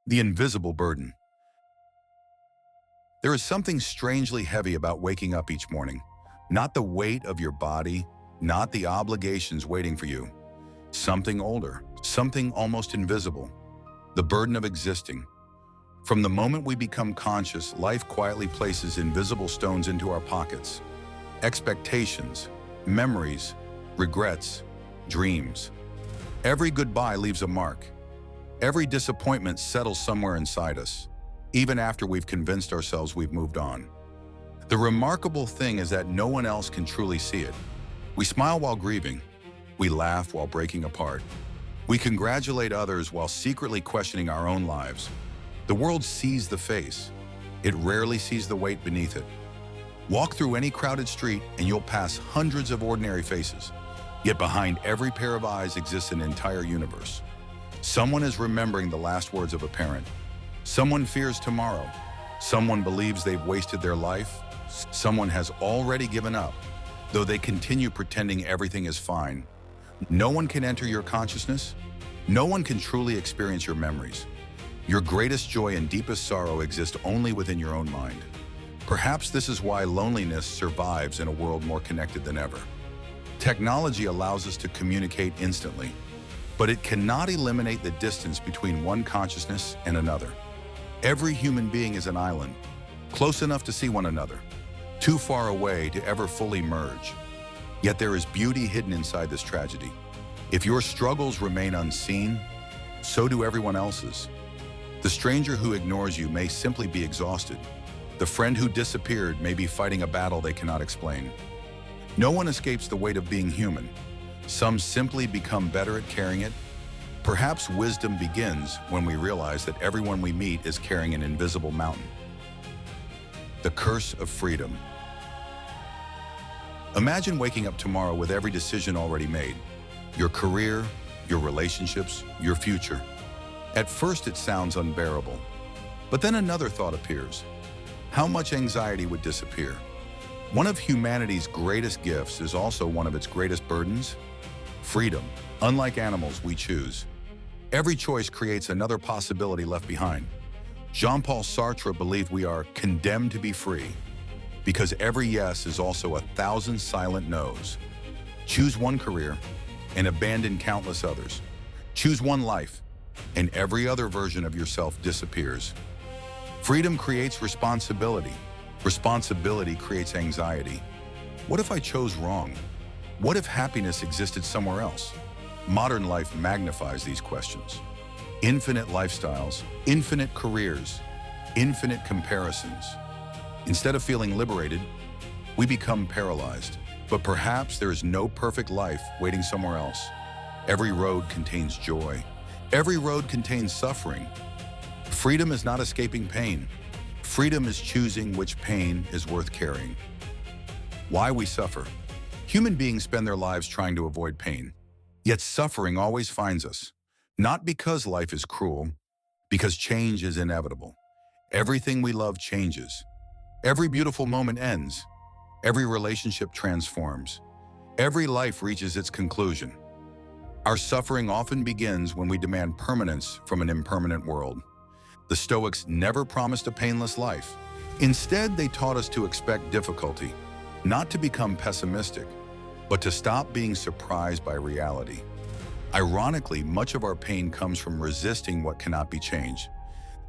The invisible burden. There is something strangely heavy about waking up each morning. Not the weight of your body, not the obligations waiting for you. Something older, something almost invisible. The burden of existing. From the moment we become conscious, life quietly places invisible stones into our pockets. Expectations, memories, regrets, dreams. Every goodbye leaves a mark. Every disappointment settles somewhere inside us, even after we've convinced ourselves we've moved on. The remarkable thing is that no one else can truly see it. We smile while grieving. We laugh while breaking apart. We congratulate others while secretly questioning our own lives. The world sees the face. It rarely sees the weight beneath it. Walk through any crowded street and you'll pass hundreds of ordinary faces. Yet behind every pair of eyes exists an entire universe. Someone is remembering the last words of a parent. Someone fears tomorrow. Someone believes they've wasted their life. Someone has already given up, though they continue pretending everything is fine. No one can enter your consciousness. No one can truly experience your memories. Your greatest joy and deepest sorrow exist only within your own mind. Perhaps this is why loneliness survives in a world more connected than ever. Technology allows us to communicate instantly, but it cannot eliminate the distance between one consciousness and another. Every human being is an island, close enough to see one another, too far away to ever fully merge. Yet there is beauty hidden inside this tragedy. If your struggles remain unseen, so do everyone else's. The stranger who ignores you may simply be exhausted. The friend who disappeared may be fighting a battle they cannot explain. No one escapes the weight of being human. Some simply become better at carrying it. Perhaps wisdom begins when we realize that everyone we meet is carrying an invisible mountain. The curse of freedom. Imagine waking up tomorrow with every decision already made. Your career, your relationships, your future. At first it sounds unbearable. But then another thought appears. How much anxiety would disappear? One of humanity's greatest gifts is also one of its greatest burdens. Freedom. Unlike animals, we choose. Every choice creates another possibility left behind. Jean-Paul Sartre believed we are condemned to be free, because every yes is also 1,000 silent no's. Choose one career and abandon countless others. Choose one life, and every other version of yourself disappears. Freedom creates responsibility. Responsibility creates anxiety. What if I chose wrong? What if happiness existed somewhere else? Modern life magnifies these questions. Infinite lifestyles, infinite careers, infinite comparisons. Instead of feeling liberated, we become paralyzed. But perhaps there is no perfect life waiting somewhere else. Every road contains joy. Every road contains suffering. Freedom is not escaping pain. Freedom is choosing which pain is worth carrying. Why we suffer. Human beings spend their lives trying to avoid pain. Yet suffering always finds us. Not because life is cruel, because change is inevitable. Everything we love changes. Every beautiful moment ends. Every relationship transforms. Every life reaches its conclusion. Our suffering often begins when we demand permanence from an impermanent world. The Stoics never promised a painless life. Instead, they taught us to expect difficulty, not to become pessimistic, but to stop being surprised by reality. Ironically, much of our pain comes from resisting what cannot be changed.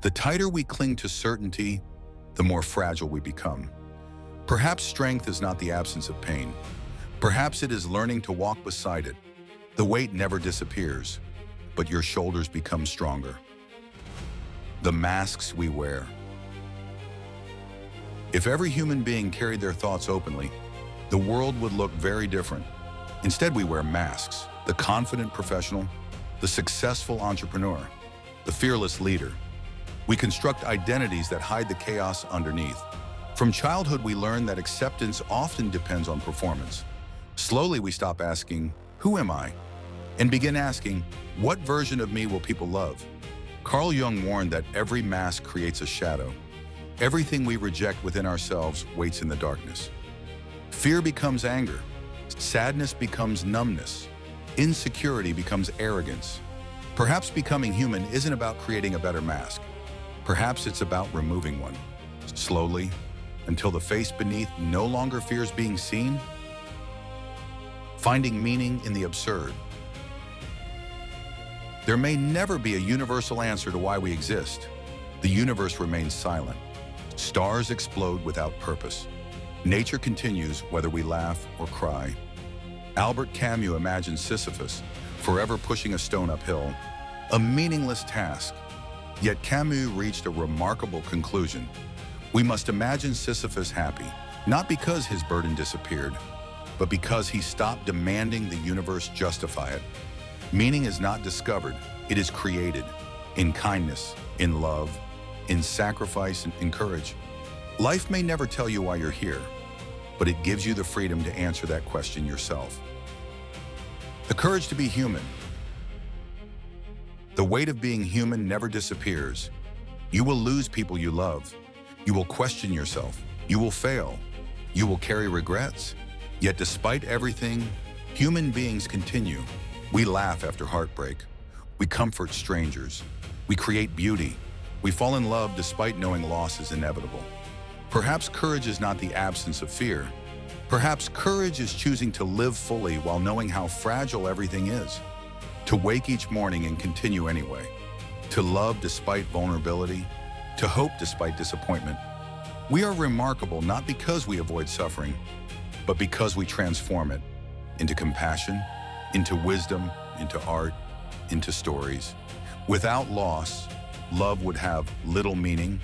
The tighter we cling to certainty, the more fragile we become. Perhaps strength is not the absence of pain. Perhaps it is learning to walk beside it. The weight never disappears, but your shoulders become stronger. The masks we wear. If every human being carried their thoughts openly, the world would look very different. Instead, we wear masks. The confident professional, the successful entrepreneur, the fearless leader. We construct identities that hide the chaos underneath. From childhood, we learn that acceptance often depends on performance. Slowly, we stop asking, "Who am I?" and begin asking, "What version of me will people love?" Carl Jung warned that every mask creates a shadow. Everything we reject within ourselves waits in the darkness. Fear becomes anger. Sadness becomes numbness. Insecurity becomes arrogance. Perhaps becoming human isn't about creating a better mask. Perhaps it's about removing one, slowly, until the face beneath no longer fears being seen. Finding meaning in the absurd. There may never be a universal answer to why we exist. The universe remains silent. Stars explode without purpose. Nature continues whether we laugh or cry. Albert Camus imagined Sisyphus, forever pushing a stone uphill, a meaningless task. Yet Camus reached a remarkable conclusion. We must imagine Sisyphus happy, not because his burden disappeared, but because he stopped demanding the universe justify it. Meaning is not discovered, it is created, in kindness, in love, in sacrifice, and in courage. Life may never tell you why you're here, but it gives you the freedom to answer that question yourself. The courage to be human. The weight of being human never disappears. You will lose people you love. You will question yourself. You will fail. You will carry regrets. Yet despite everything, human beings continue. We laugh after heartbreak. We comfort strangers. We create beauty. We fall in love despite knowing loss is inevitable. Perhaps courage is not the absence of fear. Perhaps courage is choosing to live fully while knowing how fragile everything is. To wake each morning and continue anyway. To love despite vulnerability. To hope despite disappointment. We are remarkable not because we avoid suffering, but because we transform it into compassion, into wisdom, into art, into stories. Without loss, love would have little meaning.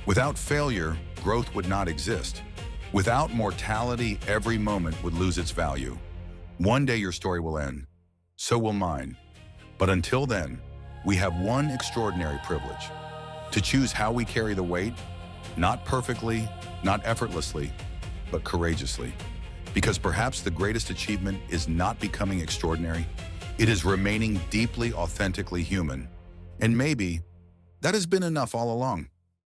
Without failure, growth would not exist. Without mortality, every moment would lose its value. One day your story will end. So will mine. But until then, we have one extraordinary privilege: to choose how we carry the weight, not perfectly, not effortlessly, but courageously. Because perhaps the greatest achievement is not becoming extraordinary, it is remaining deeply, authentically human. And maybe that has been enough all along.